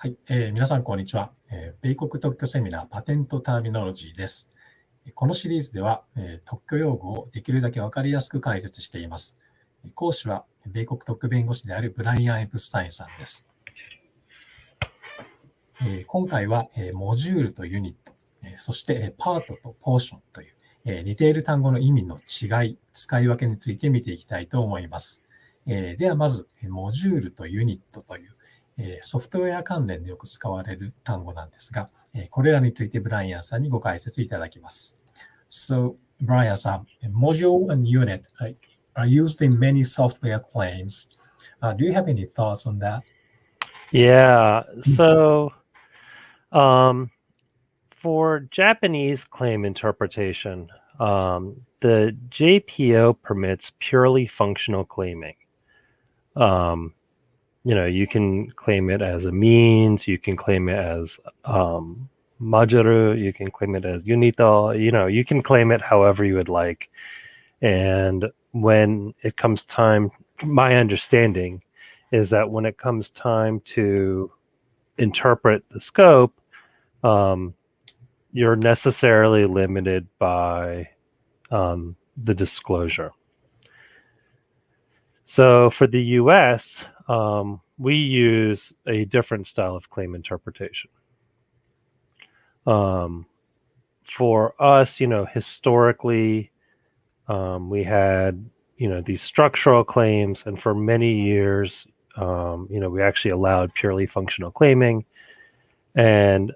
はい、皆さん、こんにちは。米国特許セミナーパテントターミノロジーです。このシリーズでは、特許用語をできるだけわかりやすく解説しています。講師は、米国特許弁護士であるブライアン・エプスタインさんです。今回は、モジュールとユニット、そしてパートとポーションという、似ている単語の意味の違い、使い分けについて見ていきたいと思います。ではまず、モジュールとユニットというソフトウェア関連でよく使われる単語なんですが、これらについてブライアンさんにご解説いただきます。So, Brian さん、module and unit are used in many software claims. Do you have any thoughts on that? Yeah, so for Japanese claim interpretation, the JPO permits purely functional claiming. You can claim it as a means, you can claim it as module, you can claim it as unito, you can claim it however you would like. And when it comes time, my understanding is that when it comes time to interpret the scope, you're necessarily limited by the disclosure. So for the US, we use a different style of claim interpretation. For us, historically, we had, these structural claims, and for many years, we actually allowed purely functional claiming, and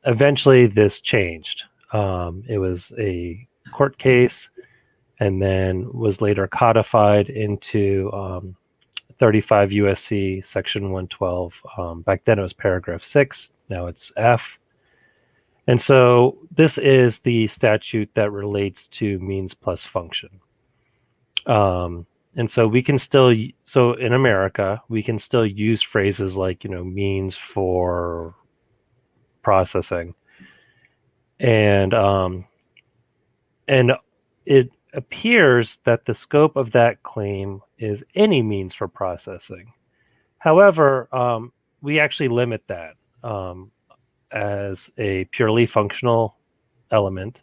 eventually this changed. It was a court case, and then was later codified into 35 USC section 112. Back then it was paragraph 6, now it's F. And so this is the statute that relates to means plus function. And so we can still, so in America, we can still use phrases like, means for processing. And it appears that the scope of that claim is any means for processing. However, we actually limit that as a purely functional element.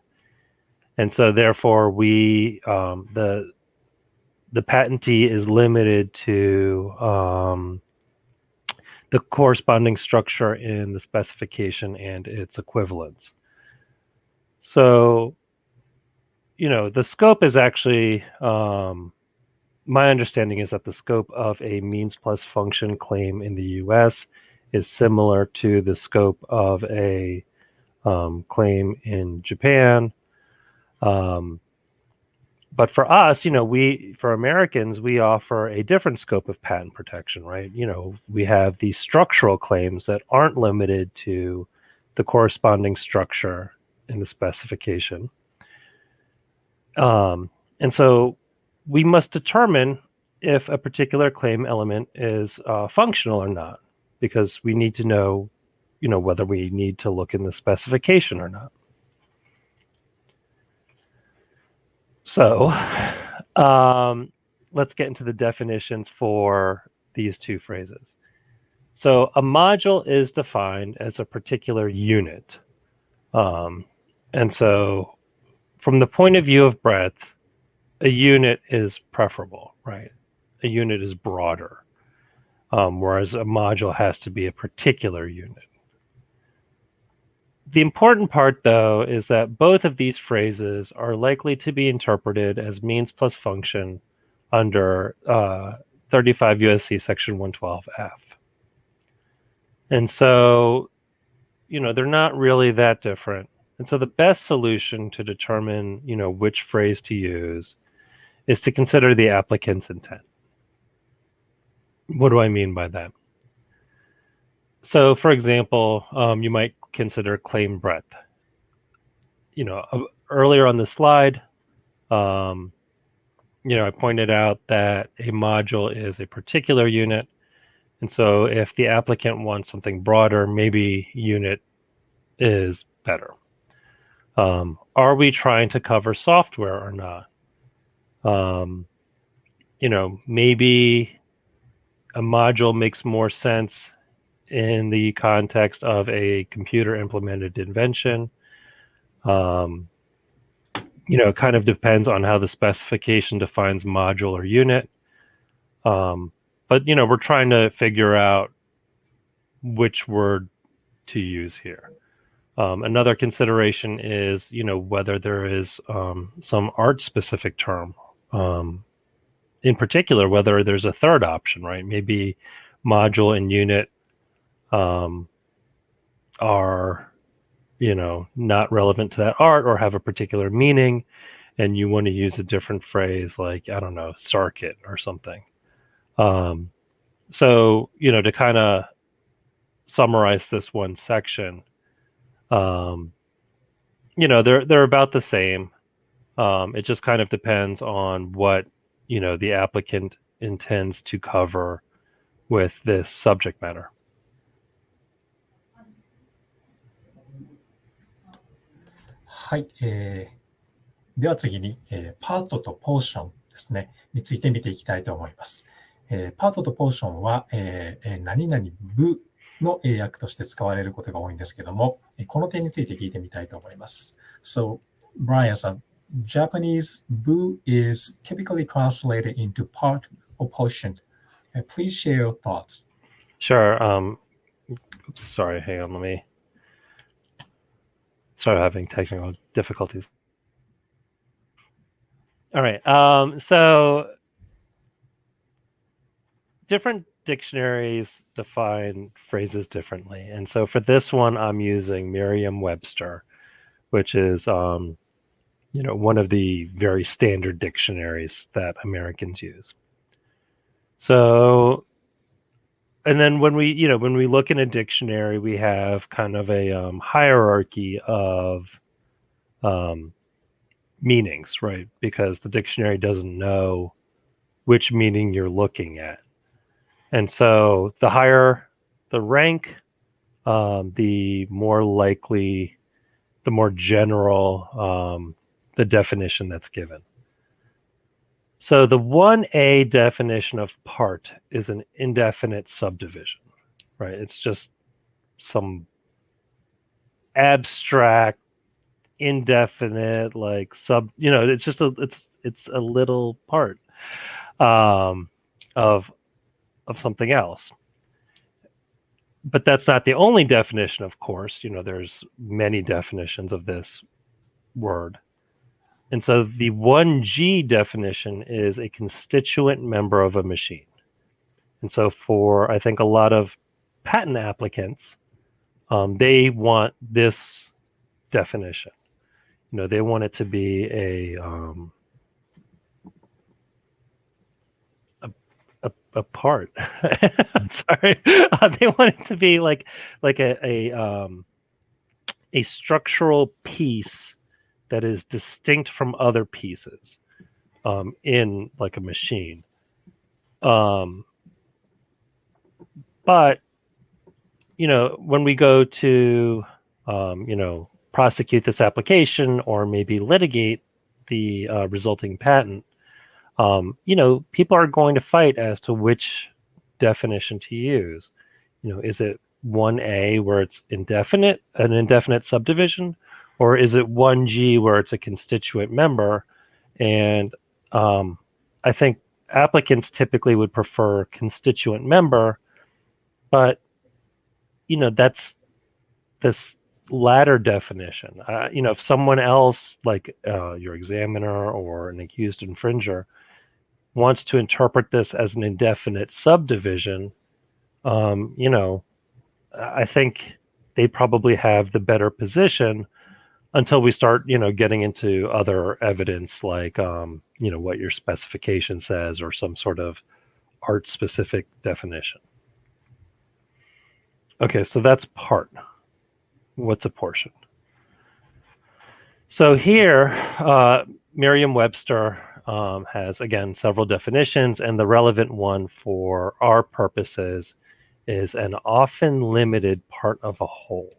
And so therefore the patentee is limited to the corresponding structure in the specification and its equivalents. So, the scope is actually, my understanding is that the scope of a means plus function claim in the US is similar to the scope of a claim in Japan. But for us, for Americans, we offer a different scope of patent protection, right? We have these structural claims that aren't limited to the corresponding structure in the specification. And so we must determine if a particular claim element is functional or not, because we need to know, whether we need to look in the specification or not. So let's get into the definitions for these two phrases. So a module is defined as a particular unit. And so from the point of view of breadth, a unit is preferable, right? A unit is broader, whereas a module has to be a particular unit. The important part, though, is that both of these phrases are likely to be interpreted as means plus function under 35 USC section 112F. And so, they're not really that different. And so the best solution to determine, which phrase to use is to consider the applicant's intent. What do I mean by that? So, for example, you might consider claim breadth. Earlier on the slide, I pointed out that a module is a particular unit. And so if the applicant wants something broader, maybe unit is better. Are we trying to cover software or not? Maybe a module makes more sense in the context of a computer implemented invention. It kind of depends on how the specification defines module or unit. But we're trying to figure out which word to use here. Another consideration is, whether there is some art-specific term. In particular, whether there's a third option, right? Maybe module and unit are, not relevant to that art or have a particular meaning, and you want to use a different phrase like, I don't know, circuit or something. So, to kind of summarize this one section, they're about the same. It just kind of depends on what, the applicant intends to cover with this subject matter. はい。では次に、パートとポーションですね、について見ていきたいと思います。パートとポーションは、何々部の英訳として使われることが多いんですけども、この点について聞いてみたいと思います。So, Brian さん、Japanese 部 is typically translated into part or portion. Please share your thoughts. Sure. Sorry, hang on, let me start having technical difficulties. All right. So different dictionaries define phrases differently. And so for this one, I'm using Merriam-Webster, which is, one of the very standard dictionaries that Americans use. So, and then when we look in a dictionary, we have kind of a hierarchy of meanings, right? Because the dictionary doesn't know which meaning you're looking at. And so the higher the rank, the more likely, the more general the definition that's given. So the 1A definition of part is an indefinite subdivision, right? It's just some abstract, indefinite, like it's just it's a little part of something else. But that's not the only definition, of course. There's many definitions of this word. And so the 1G definition is a constituent member of a machine. And so for, I think, a lot of patent applicants, they want this definition. They want it to be a part. Sorry, they want it to be like a structural piece that is distinct from other pieces in like a machine. But when we go to prosecute this application or maybe litigate the resulting patent, people are going to fight as to which definition to use. Is it 1A where it's indefinite, an indefinite subdivision, or is it 1G where it's a constituent member? And I think applicants typically would prefer constituent member, but that's this latter definition. If someone else, like your examiner or an accused infringer, wants to interpret this as an indefinite subdivision, I think they probably have the better position until we start, getting into other evidence like, what your specification says or some sort of art-specific definition. Okay, so that's part. What's a portion? So here, Merriam-Webster has, again, several definitions, and the relevant one for our purposes is an often limited part of a whole.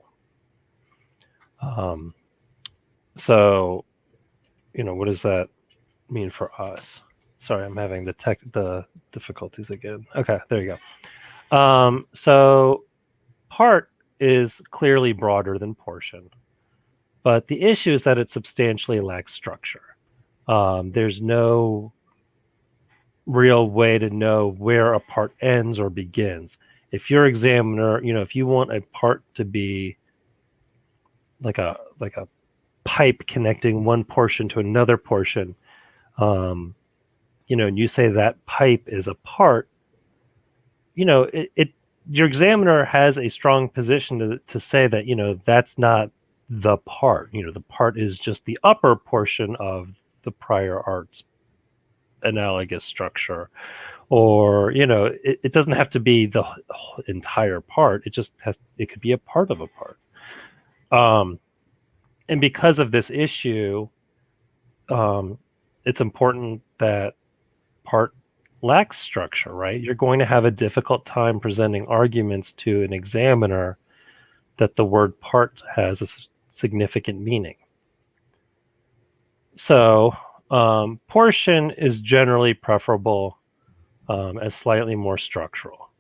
So, what does that mean for us? Sorry, I'm having the difficulties again. Okay, there you go. So part is clearly broader than portion, but the issue is that it substantially lacks structure. There's no real way to know where a part ends or begins. If your examiner, if you want a part to be like a pipe connecting one portion to another portion, and you say that pipe is a part, your examiner has a strong position to say that, that's not the part. The part is just the upper portion of the prior art's analogous structure. Or, it doesn't have to be the entire part. It could be a part of a part. And because of this issue, it's important that part lacks structure, right? You're going to have a difficult time presenting arguments to an examiner that the word part has a significant meaning. So portion is generally preferable as slightly more structural.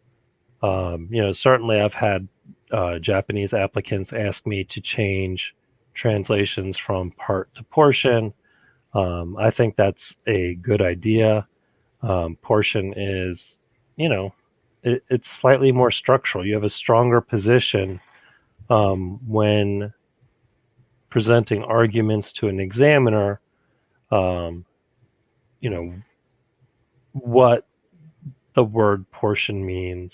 Certainly I've had Japanese applicants ask me to change translations from part to portion. I think that's a good idea. Portion is, it's slightly more structural. You have a stronger position when presenting arguments to an examiner, what the word portion means.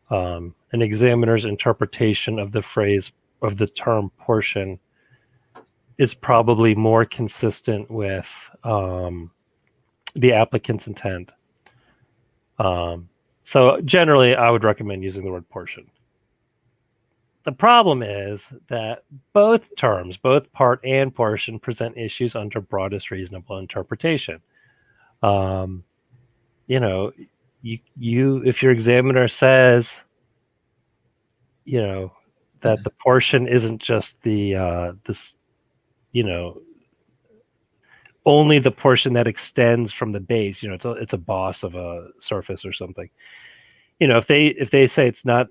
An examiner's interpretation of the phrase, of the term portion, is probably more consistent with the applicant's intent. So generally, I would recommend using the word portion. The problem is that both terms, both part and portion, present issues under broadest reasonable interpretation. If your examiner says, that the portion isn't just only the portion that extends from the base, it's a boss of a surface or something. If they say it's not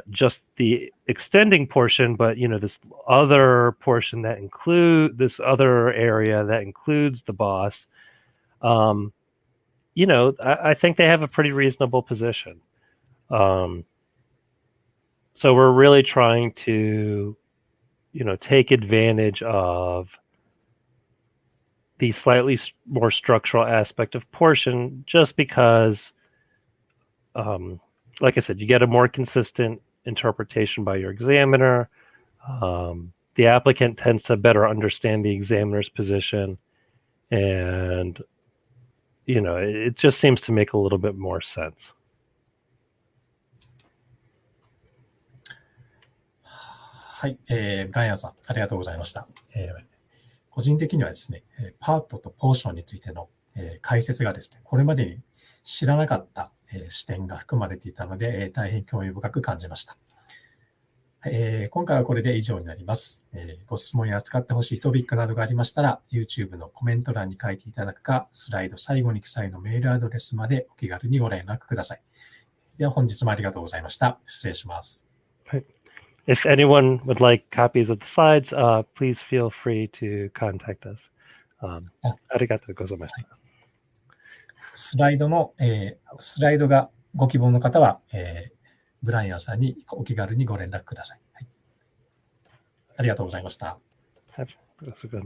just the extending portion, but this other portion that this other area that includes the boss, I think they have a pretty reasonable position. So we're really trying to, take advantage of the slightly more structural aspect of portion, just because, like I said, you get a more consistent interpretation by your examiner. The applicant tends to better understand the examiner's position, and it just seems to make a little bit more sense. はい、ブライアンさん、ありがとうございました。個人的にはですね、パートとポーションについての、解説がですね、これまでに知らなかった、視点が含まれていたので、大変興味深く感じました。今回はこれで以上になります。ご質問や扱ってほしいトピックなどがありましたら、YouTube のコメント欄に書いていただくか、スライド最後に記載のメールアドレスまでお気軽にご連絡ください。では本日もありがとうございました。失礼します。If anyone would like copies of the slides, please feel free to contact us. ありがとうございました。スライドがご希望の方は、ブライアンさんにお気軽にご連絡ください。はい、ありがとうございました。